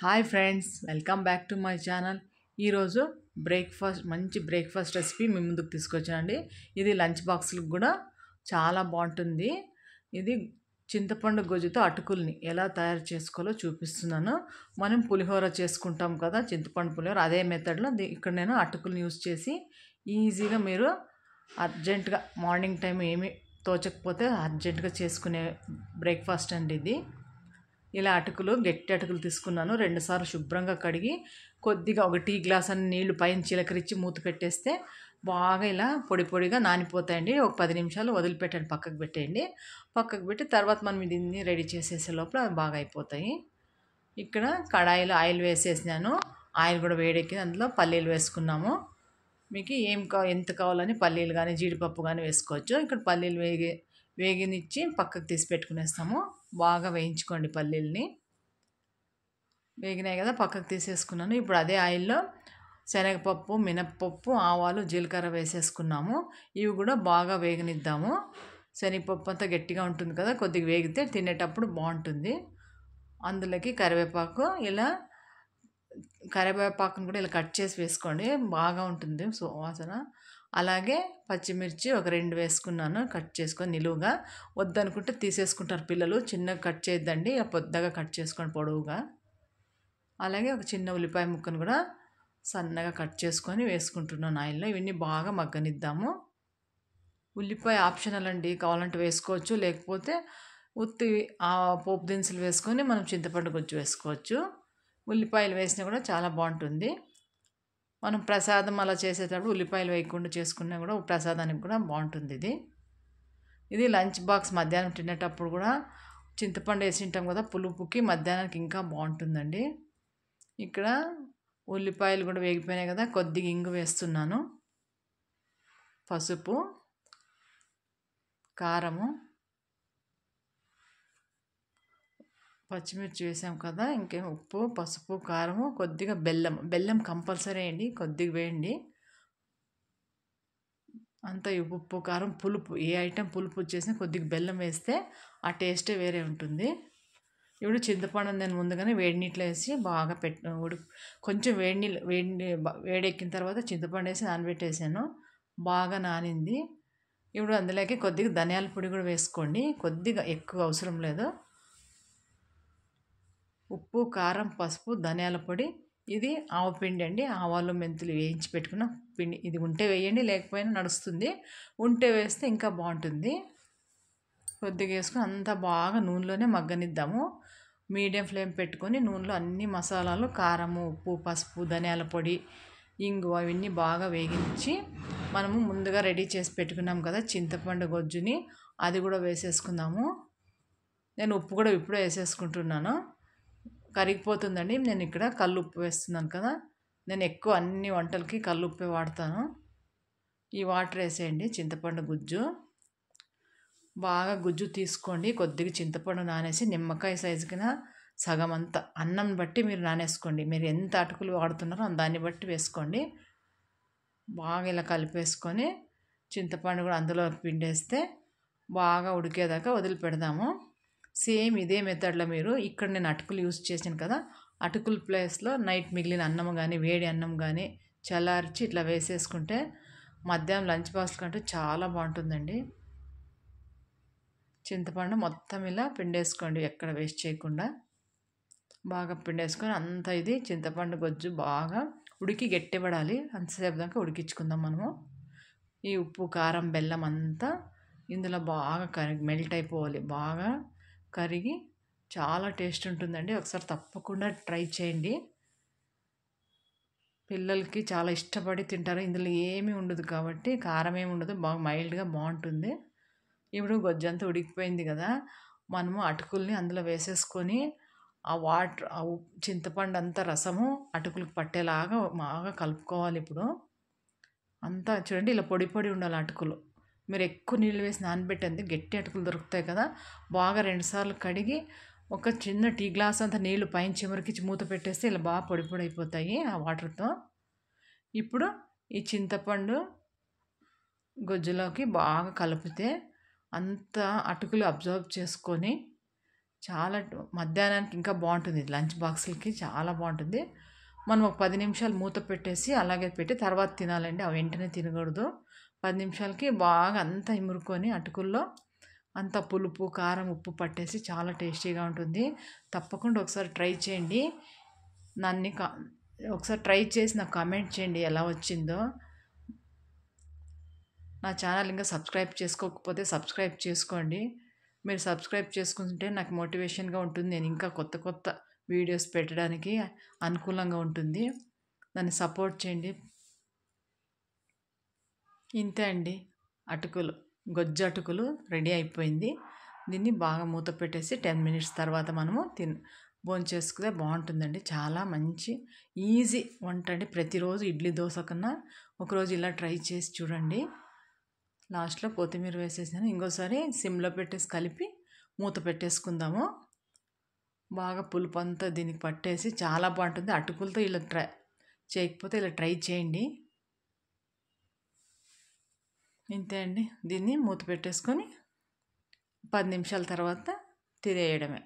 Hi friends, welcome back to my channel. ఈరోజు మంచి breakfast recipe మీ ముందుకు తీసుకొచ్చానండి. ఇది లంచ్ బాక్స్లకు కూడా చాలా బాగుంటుంది. ఇది చింతపండు గొజ్జుతో అటుకుల్ని ఎలా తయారు చేసుకోవాలో చూపిస్తున్నాను. మనం పులిహోర చేసుకుంటాం కదా, చింతపండు పులిహోర, అదే మెథడ్లో ఇక్కడ నేను అటుకుల్ని యూజ్ చేసి ఈజీగా మీరు అర్జెంటుగా మార్నింగ్ టైం ఏమి తోచకపోతే అర్జెంటుగా చేసుకునే బ్రేక్ఫాస్ట్ అండి ఇది. ఇలా గట్టి అటుకులు తీసుకున్నాను. 2 సార్లు శుభ్రంగా కడిగి కొద్దిగా ఒక టీ గ్లాస్ అన్ని నీళ్లు పైన చిలకరించి మూత పెట్టేస్తే బాగా ఇలా పొడి పొడిగా నానిపోతాయండి. ఒక 10 నిమిషాలు వదిలిపెట్టండి, పక్కకు పెట్టేయండి. పక్కకు పెట్టి తర్వాత మనం దీన్ని రెడీ చేసేసే లోపల బాగా అయిపోతాయి. ఇక్కడ కడాయిలో ఆయిల్ వేసేసినాను. ఆయిల్ కూడా వేడెక్కి అందులో పల్లీలు వేసుకున్నాము. మీకు ఎంత కావాలని పల్లీలు కానీ జీడిపప్పు కానీ వేసుకోవచ్చు. ఇక్కడ పల్లీలు వేగినిచ్చి పక్కకు తీసి పెట్టుకునేస్తాము. బాగా వేయించుకోండి పల్లీల్ని. వేగినాయి కదా, పక్కకు తీసేసుకున్నాను. ఇప్పుడు అదే ఆయిల్లో శనగపప్పు, మినప్పప్పు, ఆవాలు, జీలకర్ర వేసేసుకున్నాము. ఇవి కూడా బాగా వేగనిద్దాము. శనగపప్పు అంతా గట్టిగా ఉంటుంది కదా, కొద్దిగా వేగితే తినేటప్పుడు బాగుంటుంది. అందులోకి కరివేపాకును కూడా ఇలా కట్ చేసి వేసుకోండి, బాగా ఉంటుంది వాసన. అలాగే పచ్చిమిర్చి ఒక 2 వేసుకున్నాను, కట్ చేసుకొని నిలువుగా. వద్దనుకుంటే తీసేసుకుంటారు పిల్లలు. చిన్నగా కట్ చేయొద్దండి, పెద్దగా కట్ చేసుకొని పొడవుగా. అలాగే ఒక చిన్న ఉల్లిపాయ ముక్కను కూడా సన్నగా కట్ చేసుకొని వేసుకుంటున్నాను ఆయిల్లో. ఇవన్నీ బాగా మగ్గనిద్దాము. ఉల్లిపాయ ఆప్షనల్ అండి, కావాలంటే వేసుకోవచ్చు, లేకపోతే ఉత్తి పోపు దినుసులు వేసుకొని మనం చింతపండు గుజ్జు వేసుకోవచ్చు. ఉల్లిపాయలు వేసినా కూడా చాలా బాగుంటుంది. మనం ప్రసాదం అలా చేసేటప్పుడు ఉల్లిపాయలు వేయకుండా చేసుకున్నా కూడా ప్రసాదానికి కూడా బాగుంటుంది. ఇది లంచ్ బాక్స్ మధ్యాహ్నం తినేటప్పుడు కూడా చింతపండు వేసి ఉంటాం కదా, పులుపుకి మధ్యాహ్నానికి ఇంకా బాగుంటుందండి. ఇక్కడ ఉల్లిపాయలు కూడా వేగిపోయినాయి కదా, కొద్దిగా ఇంగు వేస్తున్నాను, పసుపు, కారము, పచ్చిమిర్చి వేసాం కదా, ఇంకేం ఉప్పు, పసుపు, కారము, కొద్దిగా బెల్లం కంపల్సరీ వేయండి, కొద్దిగా వేయండి. అంతా ఉప్పు, కారం, పులుపు, ఏ ఐటెం పులుపు వచ్చేసినా కొద్దిగా బెల్లం వేస్తే ఆ టేస్టే వేరే ఉంటుంది. ఇప్పుడు చింతపండు నేను ముందుగానే వేడి నీటిలో వేసి బాగా కొంచెం వేడెక్కిన తర్వాత చింతపండు వేసి నానబెట్టేసాను. బాగా నానింది. ఇప్పుడు అందులోకి కొద్దిగా ధనియాల పొడి కూడా వేసుకోండి, కొద్దిగా ఎక్కువ అవసరం లేదు. ఉప్పు, కారం, పసుపు, ధనియాల పొడి, ఇది ఆవపిండి అండి. ఆవాలు, మెంతులు వేయించి పెట్టుకున్న పిండి. ఇది ఉంటే వేయండి, లేకపోయినా నడుస్తుంది. ఉంటే వేస్తే ఇంకా బాగుంటుంది. కొద్దిగా వేసుకొని అంతా బాగా నూనెలోనే మగ్గనిద్దాము. మీడియం ఫ్లేమ్ పెట్టుకొని నూనెలో అన్ని మసాలాలు, కారము, ఉప్పు, పసుపు, ధనియాల పొడి, ఇంగు, అవన్నీ బాగా వేగించి మనము ముందుగా రెడీ చేసి పెట్టుకున్నాం కదా చింతపండు గొజ్జుని, అది కూడా వేసేసుకుందాము. నేను ఉప్పు కూడా ఇప్పుడే వేసేసుకుంటున్నాను, కరిగిపోతుందండి. నేను ఇక్కడ కల్లుప్పు వేస్తున్నాను కదా, నేను ఎక్కువ అన్ని వంటలకి కల్లుప్పే వాడతాను. ఈ వాటర్ వేసేయండి. చింతపండు గుజ్జు బాగా గుజ్జు తీసుకోండి. కొద్దిగా చింతపండు నానేసి నిమ్మకాయ సైజుకిన సగం అంతా, అన్నం బట్టి మీరు నానేసుకోండి. మీరు ఎంత అటుకులు వాడుతున్నారో దాన్ని బట్టి వేసుకోండి. బాగా ఇలా కలిపేసుకొని చింతపండు కూడా అందులో పిండేస్తే బాగా ఉడికేదాకా వదిలిపెడదాము. సేమ్ ఇదే మెథడ్లో మీరు ఇక్కడ నేను అటుకులు యూజ్ చేసాను కదా, అటుకుల ప్లేస్లో నైట్ మిగిలిన అన్నం కానీ, వేడి అన్నం కానీ చల్లార్చి ఇట్లా వేసేసుకుంటే మధ్యాహ్నం లంచ్ బాక్స్ కంటే చాలా బాగుంటుందండి. చింతపండు మొత్తం ఇలా పిండేసుకోండి, ఎక్కడ వేస్ట్ చేయకుండా బాగా పిండేసుకొని అంత ఇది చింతపండు గొజ్జు బాగా ఉడికి గట్టిపడాలి. అంతసేపు దాకా ఉడికించుకుందాం మనము. ఈ ఉప్పు, కారం, బెల్లం అంతా ఇందులో బాగా మెల్ట్ అయిపోవాలి. బాగా కరిగి చాలా టేస్ట్ ఉంటుందండి. ఒకసారి తప్పకుండా ట్రై చేయండి. పిల్లలకి చాలా ఇష్టపడి తింటారు. ఇందులో ఏమీ ఉండదు కాబట్టి, కారం ఏమి ఉండదు, బాగా మైల్డ్గా బాగుంటుంది. ఇప్పుడు గొజ్జంతా ఉడికిపోయింది కదా, మనము అటుకుల్ని అందులో వేసేసుకొని ఆ వాటర్, చింతపండు అంతా రసము అటుకులకు పట్టేలాగా బాగా కలుపుకోవాలి. ఇప్పుడు అంతా చూడండి, ఇలా పొడి పొడి ఉండాలి అటుకులు. మీరు ఎక్కువ నీళ్ళు వేసి నానబెట్టండి, గట్టి అటుకులు దొరుకుతాయి కదా, బాగా 2 సార్లు కడిగి ఒక చిన్న టీ గ్లాస్ అంతా నీళ్లు పైన చిమరికిచ్చి మూత పెట్టేస్తే ఇలా బాగా పొడి పొడి అయిపోతాయి ఆ వాటర్తో. ఇప్పుడు ఈ చింతపండు గొజ్జులోకి బాగా కలిపితే అంతా అటుకులు అబ్జర్వ్ చేసుకొని చాలా మధ్యాహ్నానికి ఇంకా బాగుంటుంది, లంచ్ బాక్సులకి చాలా బాగుంటుంది. మనం ఒక 10 నిమిషాలు మూత పెట్టేసి అలాగే పెట్టి తర్వాత తినాలండి, అవి వెంటనే తినకూడదు. 10 నిమిషాలకి బాగా అంతా ఇమురుకొని అటుకుల్లో అంత పులుపు కారం ఉప్పు పట్టేసి చాలా టేస్టీగా ఉంటుంది. తప్పకుండా ఒకసారి ట్రై చేయండి. నన్ను ఒకసారి ట్రై చేసి నాకు కామెంట్ చేయండి ఎలా వచ్చిందో. నా ఛానల్ ఇంకా సబ్స్క్రైబ్ చేసుకోకపోతే సబ్స్క్రైబ్ చేసుకోండి. మీరు సబ్స్క్రైబ్ చేసుకుంటే నాకు మోటివేషన్గా ఉంటుంది, నేను ఇంకా కొత్త కొత్త వీడియోస్ పెట్టడానికి అనుకూలంగా ఉంటుంది. నన్ను సపోర్ట్ చేయండి. ఇంతే అండి, అటుకులు గొజ్జు అటుకులు రెడీ అయిపోయింది. దీన్ని బాగా మూత పెట్టేసి 10 మినిట్స్ తర్వాత మనము భోంచేసుకుంటే బాగుంటుందండి. చాలా మంచి ఈజీ వంట అండి. ప్రతిరోజు ఇడ్లీ దోశ కన్నా ఒకరోజు ఇలా ట్రై చేసి చూడండి. లాస్ట్లో కొత్తిమీర వేసేసాను. ఇంకోసారి సిమ్లో పెట్టేసి కలిపి మూత పెట్టేసుకుందాము. బాగా పులుపు అంతా దీనికి పట్టేసి చాలా బాగుంటుంది. అటుకులతో ఇలా చేయకపోతే ఇలా ట్రై చేయండి. ఇంతే అండి, దీన్ని మూత పెట్టేసుకొని 10 నిమిషాల తర్వాత తినేయడమే.